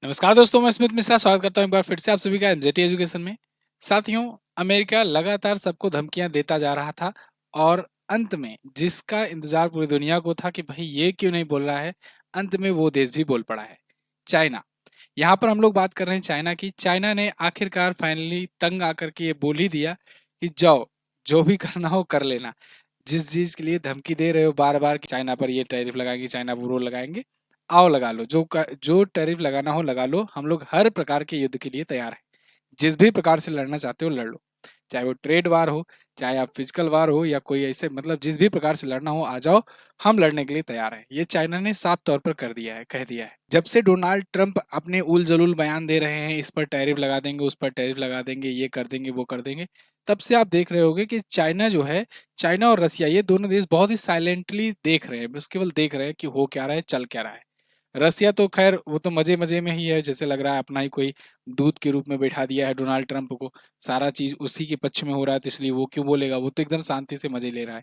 नमस्कार दोस्तों, मैं स्मित मिश्रा स्वागत करता हूं एक बार फिर से आप सभी का एनजेटी एजुकेशन में। साथियों, अमेरिका लगातार सबको धमकियां देता जा रहा था और अंत में जिसका इंतजार पूरी दुनिया को था कि भाई ये क्यों नहीं बोल रहा है, अंत में वो देश भी बोल पड़ा है, चाइना। यहाँ पर हम लोग बात कर रहे हैं चाइना की। चाइना ने आखिरकार फाइनली तंग आकर के ये बोल ही दिया कि जाओ, जो भी करना हो कर लेना। जिस चीज के लिए धमकी दे रहे हो बार बार कि चाइना पर ये टैरिफ लगाएंगे, चाइना पर वो लगाएंगे, आओ लगा लो, जो टैरिफ लगाना हो लगा लो, हम लोग हर प्रकार के युद्ध के लिए तैयार हैं। जिस भी प्रकार से लड़ना चाहते हो लड़ लो, चाहे वो ट्रेड वार हो, चाहे आप फिजिकल वार हो, या कोई ऐसे मतलब जिस भी प्रकार से लड़ना हो आ जाओ, हम लड़ने के लिए तैयार हैं। ये चाइना ने साफ तौर पर कर दिया है, कह दिया है। जब से डोनाल्ड ट्रंप अपने उल जलूल बयान दे रहे हैं, इस पर टैरिफ लगा देंगे, उस पर टैरिफ लगा देंगे, ये कर देंगे, वो कर देंगे, तब से आप देख रहे होगे कि चाइना जो है, चाइना और रसिया, ये दोनों देश बहुत ही साइलेंटली देख रहे हैं, बस केवल देख रहे हैं कि हो क्या रहा है, चल क्या रहा है। रसिया तो खैर वो तो मजे मजे में ही है, जैसे लग रहा है अपना ही कोई दूत के रूप में बैठा दिया है डोनाल्ड ट्रंप को। सारा चीज उसी के पक्ष में हो रहा है, तो इसलिए वो क्यों बोलेगा, वो तो एकदम शांति से मजे ले रहा है।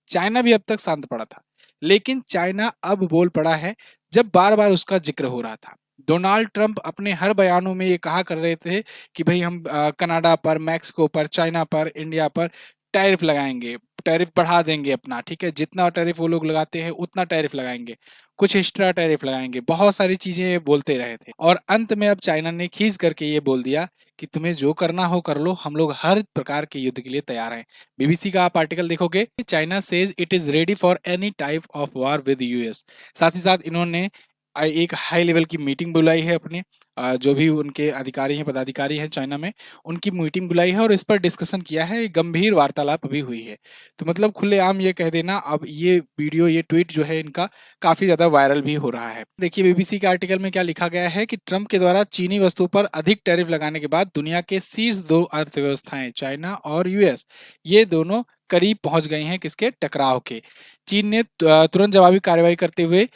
चाइना भी अब तक शांत पड़ा था, लेकिन चाइना अब बोल पड़ा है जब बार बार उसका जिक्र हो रहा था। डोनाल्ड ट्रंप अपने हर बयानों में ये कहा कर रहे थे कि भाई हम कनाडा पर, मैक्सिको पर, चाइना पर, इंडिया पर टैरिफ लगाएंगे, टैरिफ बढ़ा देंगे अपना, ठीक है, जितना टैरिफ वो लोग लगाते हैं उतना टैरिफ लगाएंगे, कुछ एक्स्ट्रा टैरिफ लगाएंगे, बहुत सारी चीजें ये बोलते रहे थे। और अंत में अब चाइना ने खींच करके ये बोल दिया कि तुम्हें जो करना हो कर लो, हम लोग हर प्रकार के युद्ध के लिए तैयार हैं। बीबीसी का आप आर्टिकल देखोगे, China says it is ready for any type of war with US. साथ ही साथ इन्होंने एक हाई लेवल की मीटिंग बुलाई है अपने, जो भी उनके अधिकारी हैं, पदाधिकारी हैं चाइना में, उनकी मीटिंग बुलाई है और इस पर डिस्कशन किया है। एक गंभीर वार्तालाप अभी हुई है। तो मतलब खुलेआम ये कह देना, अब ये वीडियो, ये ट्वीट जो है इनका काफी ज्यादा वायरल भी हो रहा है। देखिए बीबीसी के आर्टिकल में क्या लिखा गया है कि ट्रंप के द्वारा चीनी वस्तुओं पर अधिक टैरिफ लगाने के बाद दुनिया के शीर्ष दो अर्थव्यवस्थाएं चाइना और यूएस, ये दोनों करीब पहुंच गई हैं किसके, टकराव के। चीन ने तुरंत जवाबी कार्रवाई करते हुए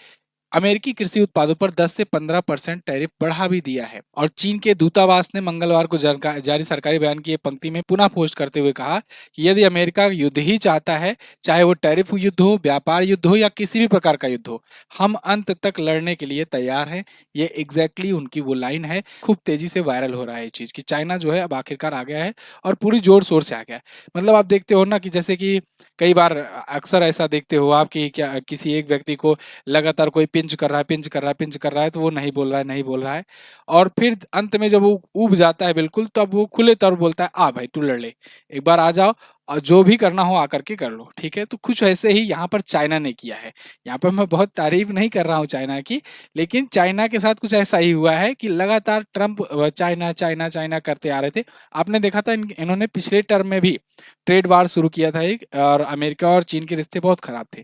अमेरिकी कृषि उत्पादों पर 10 से 15% टैरिफ बढ़ा भी दिया है। और चीन के दूतावास ने मंगलवार को जारी सरकारी बयान की एक पंक्ति में पुनः पोस्ट करते हुए कहा कि यदि अमेरिका युद्ध ही चाहता है, चाहे वो टैरिफ युद्ध हो, व्यापार युद्ध हो, या किसी भी प्रकार का युद्ध हो, हम अंत तक लड़ने के लिए तैयार हैं। ये एग्जैक्टली उनकी वो लाइन है। खूब तेजी से वायरल हो रहा है ये चीज कि चाइना जो है अब आखिरकार आ गया है और पूरी जोर शोर से आ गया है। मतलब आप देखते हो ना कि जैसे कि कई बार अक्सर ऐसा देखते हो आप कि क्या किसी एक व्यक्ति को लगातार कोई पिंच कर रहा है, पिंच कर रहा है, पिंच कर रहा है, तो वो नहीं बोल रहा है, नहीं बोल रहा है, और फिर अंत में जब वो ऊब जाता है बिल्कुल, तब वो खुले तौर पर बोलता है, आ भाई तू लड़ ले, एक बार आ जाओ और जो भी करना हो आकर के कर लो, ठीक है। तो कुछ ऐसे ही यहाँ पर चाइना ने किया है। यहाँ पर मैं बहुत तारीफ नहीं कर रहा हूँ चाइना की, लेकिन चाइना के साथ कुछ ऐसा ही हुआ है कि लगातार ट्रंप चाइना चाइना चाइना करते आ रहे थे। आपने देखा था इन्होंने पिछले टर्म में भी ट्रेड वार शुरू किया था एक, और अमेरिका और चीन के रिश्ते बहुत खराब थे।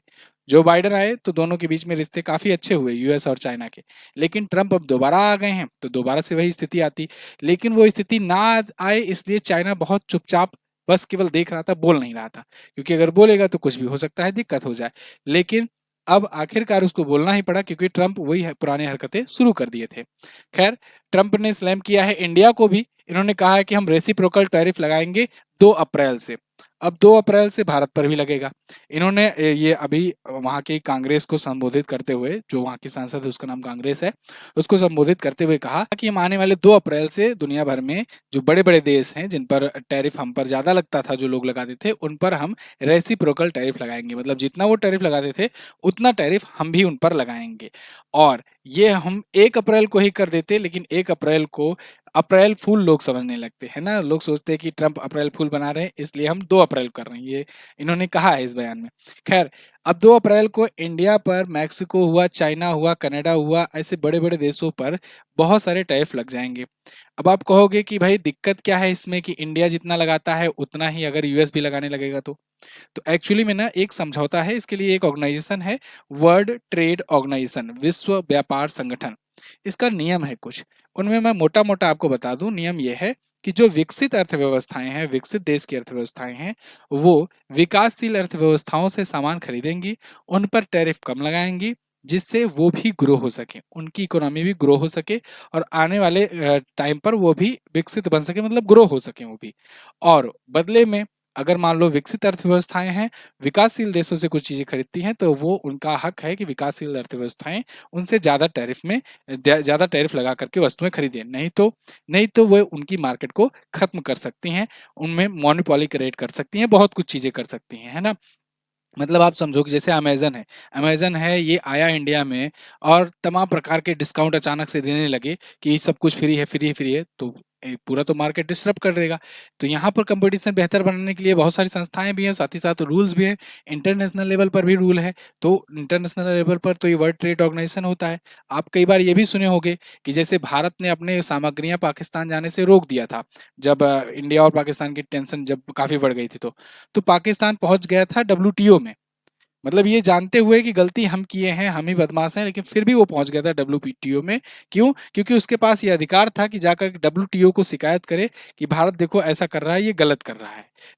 जो बाइडेन आए तो दोनों के बीच में रिश्ते काफी अच्छे हुए, यूएस और चाइना के। लेकिन ट्रंप अब दोबारा आ गए हैं तो दोबारा से वही स्थिति आती। लेकिन वो स्थिति ना आए इसलिए चाइना बहुत चुपचाप बस केवल देख रहा था, बोल नहीं रहा था, क्योंकि अगर बोलेगा तो कुछ भी हो सकता है, दिक्कत हो जाए। लेकिन अब आखिरकार उसको बोलना ही पड़ा, क्योंकि ट्रंप वही पुरानी हरकतें शुरू कर दिए थे। खैर, ट्रंप ने स्लैम किया है इंडिया को भी। इन्होंने कहा है कि हम रेसिप्रोकल टैरिफ लगाएंगे 2 अप्रैल से। अब 2 अप्रैल से भारत पर भी लगेगा। इन्होंने ये अभी वहाँ की कांग्रेस को संबोधित करते हुए, जो वहाँ की सांसद है उसका नाम कांग्रेस है, उसको संबोधित करते हुए कहा कि हम आने वाले 2 अप्रैल से दुनिया भर में जो बड़े बड़े देश हैं जिन पर टैरिफ हम पर ज्यादा लगता था, जो लोग लगाते थे, उन पर हम रेसिप्रोकल टैरिफ लगाएंगे। मतलब जितना वो टैरिफ लगाते थे उतना टैरिफ हम भी उन पर लगाएंगे। और ये हम 1 अप्रैल को ही कर देते, लेकिन 1 अप्रैल को अप्रैल फूल लोग समझने लगते हैं ना, लोग सोचते हैं कि ट्रंप अप्रैल फूल बना रहे हैं, इसलिए हम 2 अप्रैल कर रहे हैं। ये इन्होंने कहा है इस बयान में। खैर, अब 2 अप्रैल को इंडिया पर, मैक्सिको हुआ, चाइना हुआ, कनाडा हुआ, ऐसे बड़े बड़े देशों पर बहुत सारे टैरिफ लग जाएंगे। अब आप कहोगे कि भाई दिक्कत क्या है इसमें कि इंडिया जितना लगाता है उतना ही अगर यूएस भी लगाने लगेगा तो एक्चुअली में ना एक समझौता है, इसके लिए एक ऑर्गेनाइजेशन है, वर्ल्ड ट्रेड ऑर्गेनाइजेशन, विश्व व्यापार संगठन। इसका नियम है कुछ, उनमें मैं मोटा मोटा आपको बता दूं। नियम यह है कि जो विकसित अर्थव्यवस्थाएं हैं, विकसित देश की अर्थव्यवस्थाएं हैं, वो विकासशील अर्थव्यवस्थाओं से सामान खरीदेंगी, उन पर टैरिफ कम लगाएंगी, जिससे वो भी ग्रो हो सके, उनकी इकोनॉमी भी ग्रो हो सके, और आने वाले टाइम पर वो भी विकसित बन सके, मतलब ग्रो हो सके वो भी। और बदले में अगर मान लो विकसित अर्थव्यवस्थाएं हैं, विकासशील देशों से कुछ चीजें खरीदती हैं, तो वो उनका हक है कि विकासशील अर्थव्यवस्थाएं उनसे ज्यादा टैरिफ लगा करके वस्तुएं खरीदें। नहीं तो वो उनकी मार्केट को खत्म कर सकती हैं, उनमें मोनोपोली क्रिएट कर सकती हैं, बहुत कुछ चीजें कर सकती हैं, है ना। मतलब आप समझो कि जैसे अमेज़न है, ये आया इंडिया में और तमाम प्रकार के डिस्काउंट अचानक से देने लगे कि सब कुछ फ्री है, फ्री है, फ्री है, तो पूरा तो मार्केट डिस्टर्ब कर देगा। तो यहाँ पर कंपटीशन बेहतर बनाने के लिए बहुत सारी संस्थाएँ भी हैं, साथ ही साथ रूल्स भी हैं, इंटरनेशनल लेवल पर भी रूल है। तो इंटरनेशनल लेवल पर तो ये वर्ल्ड ट्रेड ऑर्गेनाइजेशन होता है। आप कई बार ये भी सुने होंगे कि जैसे भारत ने अपने सामग्रियाँ पाकिस्तान जाने से रोक दिया था, जब इंडिया और पाकिस्तान की टेंशन जब काफ़ी बढ़ गई थी तो पाकिस्तान पहुँच गया था डब्ल्यूटीओ में। मतलब ये जानते हुए कि गलती हम किए हैं, हम ही बदमाश हैं, लेकिन फिर भी वो पहुंच गया था डब्ल्यूटीओ में। क्यों? क्योंकि उसके पास ये अधिकार था कि जाकर डब्ल्यूटीओ को शिकायत करे कि भारत देखो ऐसा कर रहा है, ये गलत कर रहा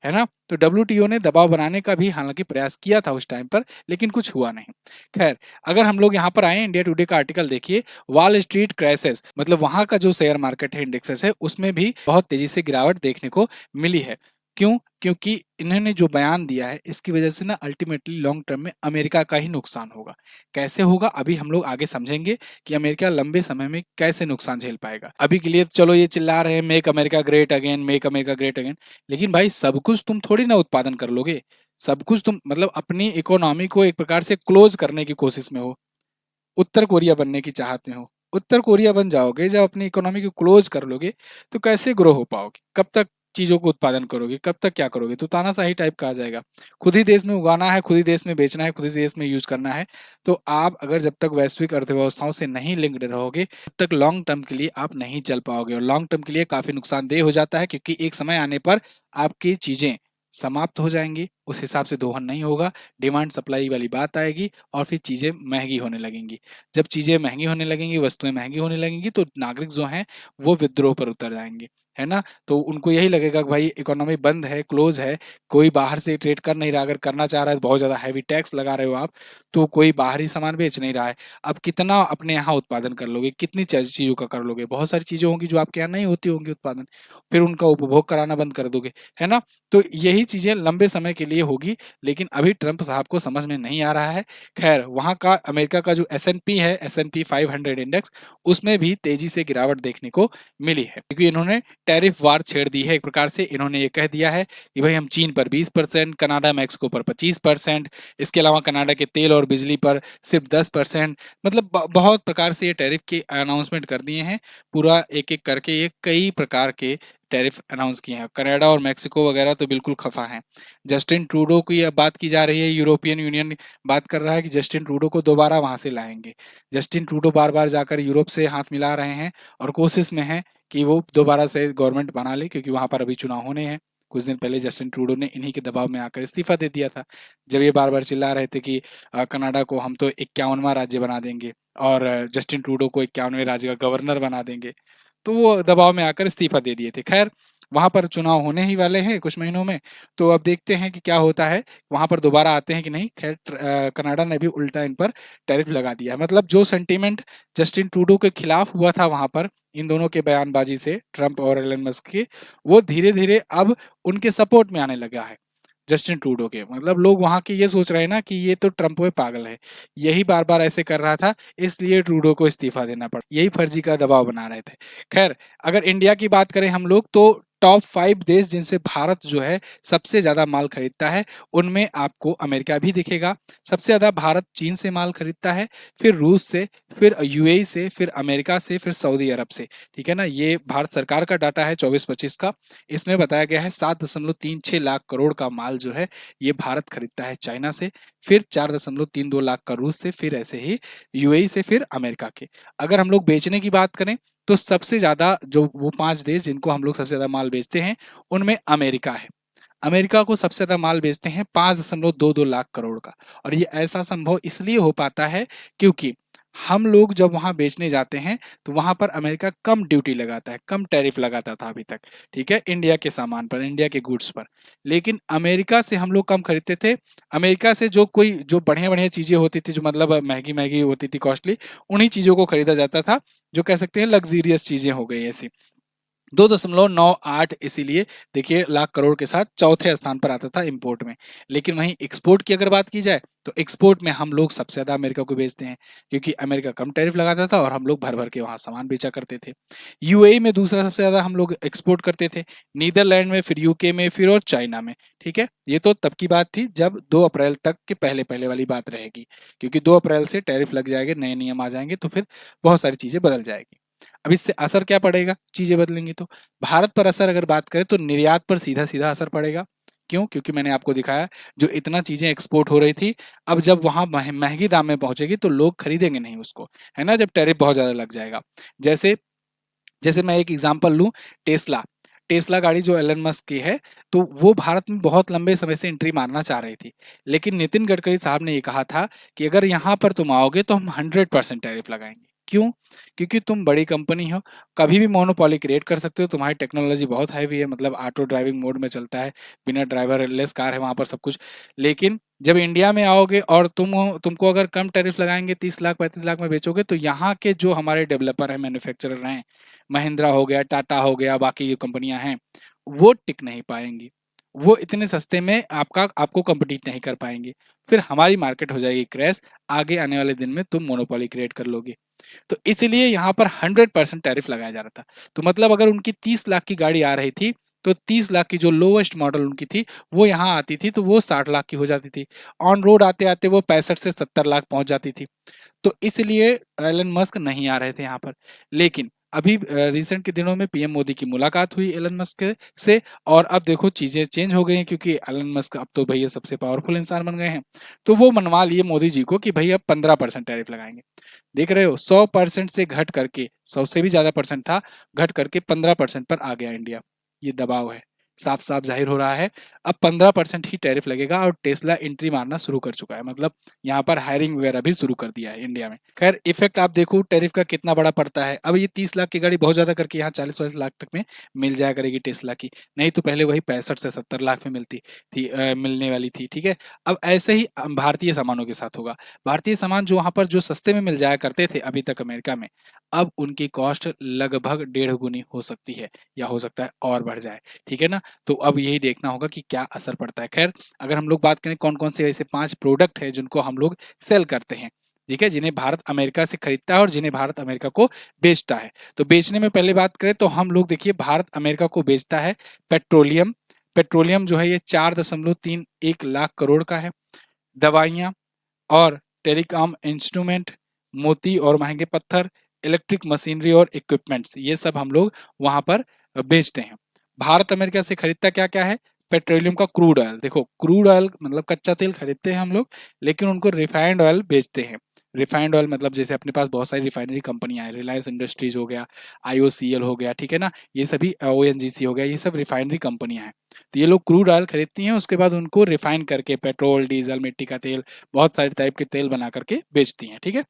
है ना। तो डब्ल्यूटीओ ने दबाव बनाने का भी हालांकि प्रयास किया था उस टाइम पर, लेकिन कुछ हुआ नहीं। खैर, अगर हम लोग यहाँ पर आए, इंडिया टुडे का आर्टिकल देखिए, वॉल स्ट्रीट क्रैशेस, मतलब वहां का जो शेयर मार्केट है, इंडेक्सेस है, उसमें भी बहुत तेजी से गिरावट देखने को मिली है। क्यों? क्योंकि इन्होंने जो बयान दिया है, इसकी वजह से ना अल्टीमेटली लॉन्ग टर्म में अमेरिका का ही नुकसान होगा। कैसे होगा अभी हम लोग आगे समझेंगे कि अमेरिका लंबे समय में कैसे नुकसान झेल पाएगा। अभी के लिए तो चलो ये चिल्ला रहे हैं make America great again, make America great again, लेकिन भाई सब कुछ तुम थोड़ी ना उत्पादन कर लोगे। सब कुछ तुम मतलब अपनी इकोनॉमी को एक प्रकार से क्लोज करने की कोशिश में हो, उत्तर कोरिया बनने की चाहत में हो। उत्तर कोरिया बन जाओगे जब अपनी इकोनॉमी को क्लोज कर लोगे, तो कैसे ग्रो हो पाओगे? कब तक चीजों को उत्पादन करोगे? कब तक क्या करोगे? तो तानाशाही टाइप का आ जाएगा। खुद ही देश में उगाना है, खुद ही देश में बेचना है, खुद ही देश में यूज करना है। तो आप अगर जब तक वैश्विक अर्थव्यवस्थाओं से नहीं लिंक्ड रहोगे, तब तक लॉन्ग टर्म के लिए आप नहीं चल पाओगे, और लॉन्ग टर्म के लिए काफी नुकसानदेह हो जाता है, क्योंकि एक समय आने पर आपकी चीजें समाप्त हो जाएंगी, उस हिसाब से दोहन नहीं होगा, डिमांड सप्लाई वाली बात आएगी, और फिर चीजें महंगी होने लगेंगी। जब चीजें महंगी होने लगेंगी, वस्तुएं महंगी होने लगेंगी, तो नागरिक जो हैं वो विद्रोह पर उतर जाएंगे, है ना। तो उनको यही लगेगा कि भाई इकोनॉमी बंद है, क्लोज है, कोई बाहर से ट्रेड कर नहीं रहा, अगर करना चाह रहा है तो बहुत ज्यादा हैवी टैक्स लगा रहे हो आप, तो कोई बाहरी सामान बेच नहीं रहा है। अब कितना अपने यहाँ उत्पादन कर लोगे, कितनी चीजों का कर लोगे? बहुत सारी चीजें होंगी जो आपके यहाँ नहीं होती होंगी उत्पादन, फिर उनका उपभोग कराना बंद कर दोगे, है ना। तो यही चीजें लंबे समय के लिए होगी, लेकिन अभी ट्रंप साहब को समझ में नहीं आ रहा है। खैर, वहाँ का अमेरिका का जो S&P है, S&P 500 इंडेक्स, उसमें भी तेजी से गिरावट देखने को मिली है, क्योंकि इन्होंने टैरिफ वार छेड़ दी है। एक प्रकार से इन्होंने ये कह दिया है कि भाई हम चीन पर 20%, कनाडा मैक्सिको पर 25%, इसके अलावा कनाडा के तेल और बिजली पर सिर्फ 10%, मतलब बहुत प्रकार से ये टैरिफ के अनाउंसमेंट कर दिए हैं। पूरा एक एक करके ये कई प्रकार के टैरिफ अनाउंस किए हैं। कनाडा और मैक्सिको वगैरह तो बिल्कुल खफा हैं। जस्टिन ट्रूडो की अब बात की जा रही है, यूरोपियन यूनियन बात कर रहा है कि जस्टिन ट्रूडो को दोबारा वहां से लाएंगे। जस्टिन ट्रूडो बार बार जाकर यूरोप से हाथ मिला रहे हैं और कोशिश में है कि वो दोबारा से गवर्नमेंट बना ले, क्योंकि वहां पर अभी चुनाव होने हैं। कुछ दिन पहले जस्टिन ट्रूडो ने इन्हीं के दबाव में आकर इस्तीफा दे दिया था, जब ये बार बार चिल्ला रहे थे कि कनाडा को हम तो 51वां राज्य बना देंगे, और जस्टिन ट्रूडो को 51वें राज्य का गवर्नर बना देंगे। तो वो दबाव में आकर इस्तीफा दे दिए थे। खैर, वहां पर चुनाव होने ही वाले हैं कुछ महीनों में, तो अब देखते हैं कि क्या होता है, वहां पर दोबारा आते हैं कि नहीं। खैर, कनाडा ने भी उल्टा इन पर टैरिफ लगा दिया है। मतलब जो सेंटीमेंट जस्टिन ट्रूडो के खिलाफ हुआ था वहां पर, इन दोनों के बयानबाजी से, ट्रंप और एलन मस्क के, वो धीरे धीरे अब उनके सपोर्ट में आने लगा है। जस्टिन ट्रूडो के मतलब लोग वहां के ये सोच रहे हैं ना कि ये तो ट्रंप में पागल है, यही बार बार ऐसे कर रहा था, इसलिए ट्रूडो को इस्तीफा देना पड़ा, यही फर्जी का दबाव बना रहे थे। खैर, अगर इंडिया की बात करें हम लोग, तो टॉप 5 देश जिनसे भारत जो है सबसे ज्यादा माल खरीदता है, उनमें आपको अमेरिका भी दिखेगा। सबसे ज्यादा भारत चीन से माल खरीदता है, फिर रूस से, फिर यूएई से, फिर अमेरिका से, फिर सऊदी अरब से। ठीक है ना, ये भारत सरकार का डाटा है 24-25 का। इसमें बताया गया है 7.36 लाख करोड़ का माल जो है ये भारत खरीदता है चाइना से, फिर 4.32 लाख का रूस से, फिर ऐसे ही यूएई से, फिर अमेरिका के। अगर हम लोग बेचने की बात करें, तो सबसे ज्यादा जो वो 5 देश जिनको हम लोग सबसे ज्यादा माल बेचते हैं, उनमें अमेरिका है। अमेरिका को सबसे ज्यादा माल बेचते हैं 5.22 लाख करोड़ का। और ये ऐसा संभव इसलिए हो पाता है क्योंकि हम लोग जब वहां बेचने जाते हैं, तो वहां पर अमेरिका कम ड्यूटी लगाता है, कम टैरिफ लगाता था अभी तक, ठीक है, इंडिया के सामान पर, इंडिया के गुड्स पर। लेकिन अमेरिका से हम लोग कम खरीदते थे। अमेरिका से जो बढ़िया बढ़िया चीजें होती थी, जो मतलब महंगी महंगी होती थी, कॉस्टली, उन्हीं चीजों को खरीदा जाता था, जो कह सकते हैं लग्जीरियस चीजें हो गई ऐसी। 2.98, इसीलिए देखिए लाख करोड़ के साथ चौथे स्थान पर आता था इंपोर्ट में। लेकिन वहीं एक्सपोर्ट की अगर बात की जाए तो एक्सपोर्ट में हम लोग सबसे ज्यादा अमेरिका को बेचते हैं, क्योंकि अमेरिका कम टैरिफ लगाता था और हम लोग भर भर के वहां सामान बेचा करते थे। यूएई में दूसरा सबसे ज्यादा हम लोग एक्सपोर्ट करते थे, नीदरलैंड में, फिर यूके में, फिर और चाइना में। ठीक है, ये तो तब की बात थी जब 2 अप्रैल तक के पहले पहले वाली बात रहेगी, क्योंकि 2 अप्रैल से टैरिफ लग जाएंगे, नए नियम आ जाएंगे, तो फिर बहुत सारी चीजें बदल जाएगी। अब इससे असर क्या पड़ेगा, चीजें बदलेंगी तो? भारत पर असर अगर बात करें तो निर्यात पर सीधा सीधा असर पड़ेगा। क्यों? क्योंकि मैंने आपको दिखाया, जो इतना चीजें एक्सपोर्ट हो रही थी, अब जब वहां महंगी दाम में पहुंचेगी तो लोग खरीदेंगे नहीं उसको, है ना, जब टैरिफ बहुत ज्यादा लग जाएगा। जैसे जैसे मैं एक एग्जांपल लूं, टेस्ला। टेस्ला गाड़ी जो एलन मस्क की है, तो वो भारत में बहुत लंबे समय से एंट्री मारना चाह रही थी। लेकिन नितिन गडकरी साहब ने ये कहा था कि अगर यहाँ पर तुम आओगे तो हम 100% टैरिफ लगाएंगे। क्यों? क्योंकि तुम बड़ी कंपनी हो, कभी भी मोनोपोली क्रिएट कर सकते हो, तुम्हारी टेक्नोलॉजी बहुत हैवी है, मतलब ऑटो ड्राइविंग मोड में चलता है, बिना ड्राइवर लेस कार है वहां पर सब कुछ। लेकिन जब इंडिया में आओगे और तुमको अगर कम टैरिफ लगाएंगे, 30 लाख 35 लाख में बेचोगे, तो यहाँ के जो हमारे डेवलपर हैं, मैन्युफैक्चरर हैं, महिंद्रा हो गया, टाटा हो गया, बाकी जो कंपनियां हैं, वो टिक नहीं पाएंगी। वो इतने सस्ते में आपको कम्पिटिट नहीं कर पाएंगे। फिर हमारी मार्केट हो जाएगी क्रैश, आगे आने वाले दिन में तुम मोनोपोली क्रिएट कर लोगे। तो इसलिए यहाँ पर 100% टैरिफ लगाया जा रहा था। तो मतलब अगर उनकी 30 लाख की गाड़ी आ रही थी, तो 30 लाख की जो लोवेस्ट मॉडल उनकी थी, वो यहाँ आती थी तो वो 60 लाख की हो जाती थी। ऑन रोड आते आते वो 65 से 70 लाख पहुंच जाती थी। तो इसलिए एलन मस्क नहीं आ रहे थे यहाँ पर। लेकिन अभी रिसेंट के दिनों में पीएम मोदी की मुलाकात हुई एलन मस्क से, और अब देखो चीजें चेंज हो गई हैं, क्योंकि एलन मस्क अब तो भैया सबसे पावरफुल इंसान बन गए हैं। तो वो मनवा लिए मोदी जी को कि भाई अब 15% टैरिफ लगाएंगे। देख रहे हो, 100% से घट करके, 100 से भी ज्यादा परसेंट था, घट करके 15% पर आ गया इंडिया। ये दबाव है, साफ साफ जाहिर हो रहा है। अब 15% ही टैरिफ लगेगा और टेस्ला एंट्री मारना शुरू कर चुका है, मतलब यहाँ पर हायरिंग वगैरह भी शुरू कर दिया है इंडिया में। खैर इफेक्ट आप देखो टैरिफ का कितना बड़ा पड़ता है। अब ये 30 लाख की गाड़ी बहुत ज्यादा करके यहाँ 40-40 लाख तक में मिल जाया करेगी टेस्ला की, नहीं तो पहले वही 65 से 70 लाख में मिलती थी, मिलने वाली थी। ठीक है, अब ऐसे ही भारतीय सामानों के साथ होगा। भारतीय सामान जो वहां पर जो सस्ते में मिल जाया करते थे अभी तक अमेरिका में, अब उनकी कॉस्ट लगभग 1.5 गुनी हो सकती है, या हो सकता है और बढ़ जाए। ठीक है ना, तो अब यही देखना होगा कि क्या असर पड़ता है। खैर, अगर हम लोग बात करें कौन कौन से ऐसे 5 प्रोडक्ट हैं जिनको हम लोग सेल करते हैं, ठीक है, जिन्हें भारत अमेरिका से खरीदता है और जिन्हें भारत अमेरिका को बेचता है। तो बेचने में पहले बात करें तो हम लोग देखिए, भारत अमेरिका को बेचता है पेट्रोलियम। पेट्रोलियम जो है ये 4.31 लाख करोड़ का है। दवाइयाँ और टेलीकॉम इंस्ट्रूमेंट, मोती और महंगे पत्थर, इलेक्ट्रिक मशीनरी और इक्विपमेंट्स, ये सब हम लोग वहां पर बेचते हैं। भारत अमेरिका से खरीदता क्या क्या है? पेट्रोलियम का क्रूड ऑयल, देखो क्रूड ऑयल मतलब कच्चा तेल खरीदते हैं हम लोग, लेकिन उनको रिफाइंड ऑयल बेचते हैं। रिफाइंड ऑयल मतलब जैसे अपने पास बहुत सारी रिफाइनरी कंपनियां हैं, रिलायंस इंडस्ट्रीज हो गया, आईओसीएल हो गया, ठीक है ना, ये सभी ओएनजीसी हो गया, ये सब रिफाइनरी कंपनियां हैं। तो ये लोग क्रूड ऑयल खरीदती हैं, उसके बाद उनको रिफाइन करके पेट्रोल, डीजल, मिट्टी का तेल, बहुत सारे टाइप के तेल बना करके बेचती हैं। ठीक है,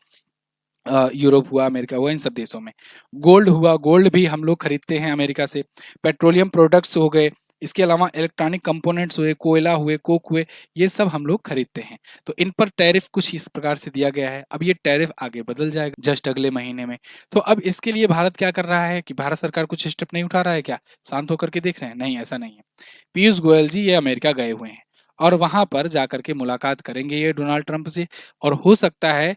यूरोप हुआ, अमेरिका हुआ, इन सब देशों में। गोल्ड हुआ, गोल्ड भी हम लोग खरीदते हैं अमेरिका से। पेट्रोलियम प्रोडक्ट्स हो गए, इसके अलावा इलेक्ट्रॉनिक कंपोनेंट्स हुए, कोयला हुए, कोक हुए, ये सब हम लोग खरीदते हैं। तो इन पर टैरिफ कुछ इस प्रकार से दिया गया है। अब ये टैरिफ आगे बदल जाएगा जस्ट अगले महीने में। तो अब इसके लिए भारत क्या कर रहा है कि भारत सरकार कुछ स्टेप नहीं उठा रहा है क्या? शांत होकर के देख रहे हैं? नहीं, ऐसा नहीं है। पीयूष गोयल जी ये अमेरिका गए हुए हैं और वहां पर जाकर के मुलाकात करेंगे ये डोनाल्ड ट्रंप से, और हो सकता है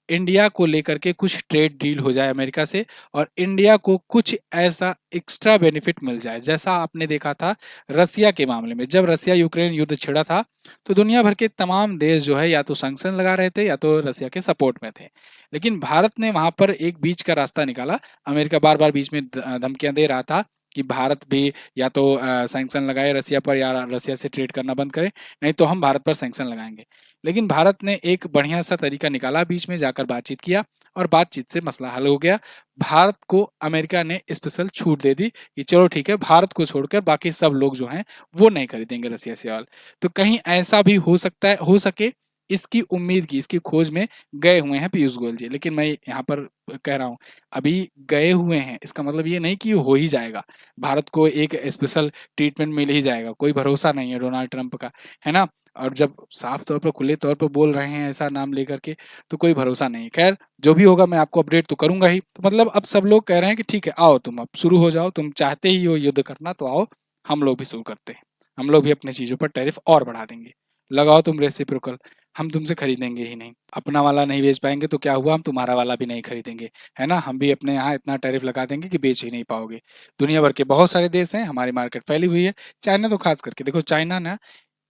इंडिया को लेकर के कुछ ट्रेड डील हो जाए अमेरिका से, और इंडिया को कुछ ऐसा एक्स्ट्रा बेनिफिट मिल जाए, जैसा आपने देखा था रसिया के मामले में। जब रसिया यूक्रेन युद्ध छिड़ा था तो दुनिया भर के तमाम देश जो है या तो सैंक्शन लगा रहे थे या तो रसिया के सपोर्ट में थे। लेकिन भारत ने वहां पर एक बीच का रास्ता निकाला। अमेरिका बार बार बीच में धमकियां दे रहा था कि भारत भी या तो सैंक्शन लगाए रसिया पर, या रसिया से ट्रेड करना बंद करे, नहीं तो हम भारत पर सैंक्शन लगाएंगे। लेकिन भारत ने एक बढ़िया सा तरीका निकाला, बीच में जाकर बातचीत किया और बातचीत से मसला हल हो गया। भारत को अमेरिका ने स्पेशल छूट दे दी कि चलो ठीक है, भारत को छोड़कर बाकी सब लोग जो हैं वो नहीं खरीदेंगे रसिया से ऑयल। तो कहीं ऐसा भी हो सकता है, हो सके इसकी उम्मीद की, इसकी खोज में गए हुए हैं पीयूष गोयल जी। लेकिन मैं यहाँ पर कह रहा हूँ, अभी गए हुए हैं, इसका मतलब ये नहीं कि हो ही जाएगा। भारत को एक स्पेशल ट्रीटमेंट मिल ही जाएगा, कोई भरोसा नहीं है डोनाल्ड ट्रंप का, है ना? और जब साफ तौर पर, खुले तौर पर बोल रहे हैं ऐसा नाम लेकर के, तो कोई भरोसा नहीं है। खैर, जो भी होगा मैं आपको अपडेट तो करूंगा ही। तो मतलब अब सब लोग कह रहे हैं कि ठीक है, आओ तुम अब शुरू हो जाओ, तुम चाहते ही हो युद्ध करना, तो आओ हम लोग भी शुरू करते हैं। हम लोग भी अपनी चीज़ों पर टैरिफ और बढ़ा देंगे। लगाओ तुम रेसिप्रोकल, हम तुमसे खरीदेंगे ही नहीं। अपना वाला नहीं बेच पाएंगे तो क्या हुआ, हम तुम्हारा वाला भी नहीं खरीदेंगे, है ना? हम भी अपने यहाँ इतना टैरिफ लगा देंगे कि बेच ही नहीं पाओगे। दुनिया भर के बहुत सारे देश हैं, हमारी मार्केट फैली हुई है। चाइना तो खास करके देखो, चाइना ना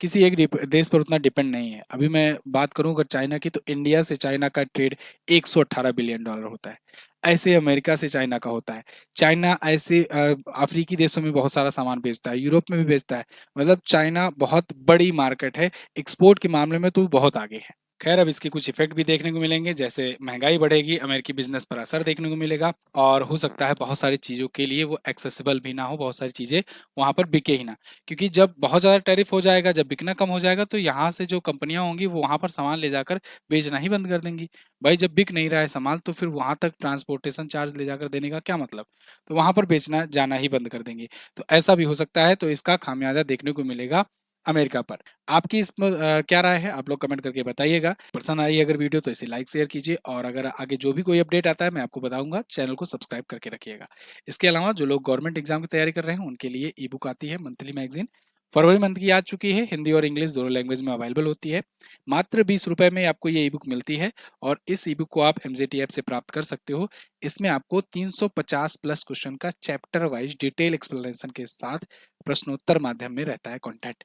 किसी एक देश पर उतना डिपेंड नहीं है। अभी मैं बात करूं अगर चाइना की, तो इंडिया से चाइना का ट्रेड 118 बिलियन डॉलर होता है। ऐसे अमेरिका से चाइना का होता है। चाइना ऐसे अफ्रीकी देशों में बहुत सारा सामान बेचता है, यूरोप में भी बेचता है। मतलब चाइना बहुत बड़ी मार्केट है, एक्सपोर्ट के मामले में तो बहुत आगे है। खैर, अब इसके कुछ इफेक्ट भी देखने को मिलेंगे, जैसे महंगाई बढ़ेगी, अमेरिकी बिजनेस पर असर देखने को मिलेगा, और हो सकता है बहुत सारी चीज़ों के लिए वो एक्सेसिबल भी ना हो, बहुत सारी चीज़ें वहाँ पर बिके ही ना। क्योंकि जब बहुत ज़्यादा टैरिफ हो जाएगा, जब बिकना कम हो जाएगा, तो यहाँ से जो कंपनियां होंगी वो वहाँ पर सामान ले जाकर बेचना ही बंद कर देंगी। भाई, जब बिक नहीं रहा है सामान, तो फिर वहाँ तक ट्रांसपोर्टेशन चार्ज ले जाकर देने का क्या मतलब? तो वहाँ पर बेचना जाना ही बंद कर देंगे। तो ऐसा भी हो सकता है, तो इसका खामियाजा देखने को मिलेगा अमेरिका पर। आपकी इसमें क्या राय है, आप लोग कमेंट करके बताइएगा। पसंद आई अगर वीडियो तो इसे लाइक शेयर कीजिए, और अगर आगे जो भी कोई अपडेट आता है मैं आपको बताऊंगा, चैनल को सब्सक्राइब करके रखिएगा। इसके अलावा जो लोग गवर्नमेंट एग्जाम की तैयारी कर रहे हैं उनके लिए ई बुक आती है, मंथली मैगजीन। फरवरी मंथ की आ चुकी है, हिंदी और इंग्लिश दोनों लैंग्वेज में अवेलेबल होती है। मात्र 20 रुपए में आपको ये ई बुक मिलती है, और इस ई बुक को आप एमजेटी ऐप से प्राप्त कर सकते हो। इसमें आपको 350 प्लस क्वेश्चन का चैप्टर वाइज डिटेल एक्सप्लेनेशन के साथ प्रश्नोत्तर माध्यम में रहता है कंटेंट।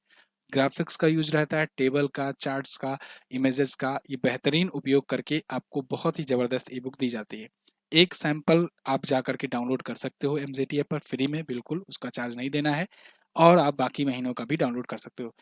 ग्राफिक्स का यूज रहता है, टेबल का, चार्ट्स का, इमेजेस का। ये बेहतरीन उपयोग करके आपको बहुत ही जबरदस्त ई बुक दी जाती है। एक सैंपल आप जा करके डाउनलोड कर सकते हो एमजेटी ऐप पर फ्री में, बिल्कुल उसका चार्ज नहीं देना है। और आप बाकी महीनों का भी डाउनलोड कर सकते हो।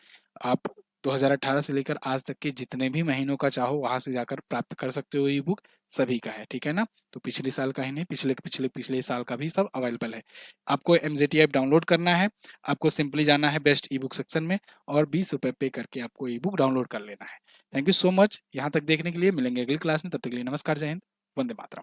आप 2018 से लेकर आज तक के जितने भी महीनों का चाहो वहां से जाकर प्राप्त कर सकते हो। ई बुक सभी का है, ठीक है ना? तो पिछले साल का ही नहीं, पिछले पिछले पिछले साल का भी सब अवेलेबल है। आपको एमजेटी ऐप डाउनलोड करना है, आपको सिंपली जाना है बेस्ट ई बुक सेक्शन में, और 20 रुपए पे करके आपको ई बुक डाउनलोड कर लेना है। थैंक यू सो मच यहाँ तक देखने के लिए। मिलेंगे अगली क्लास में, तब तक के लिए नमस्कार, जय हिंद, वंदे मातरम।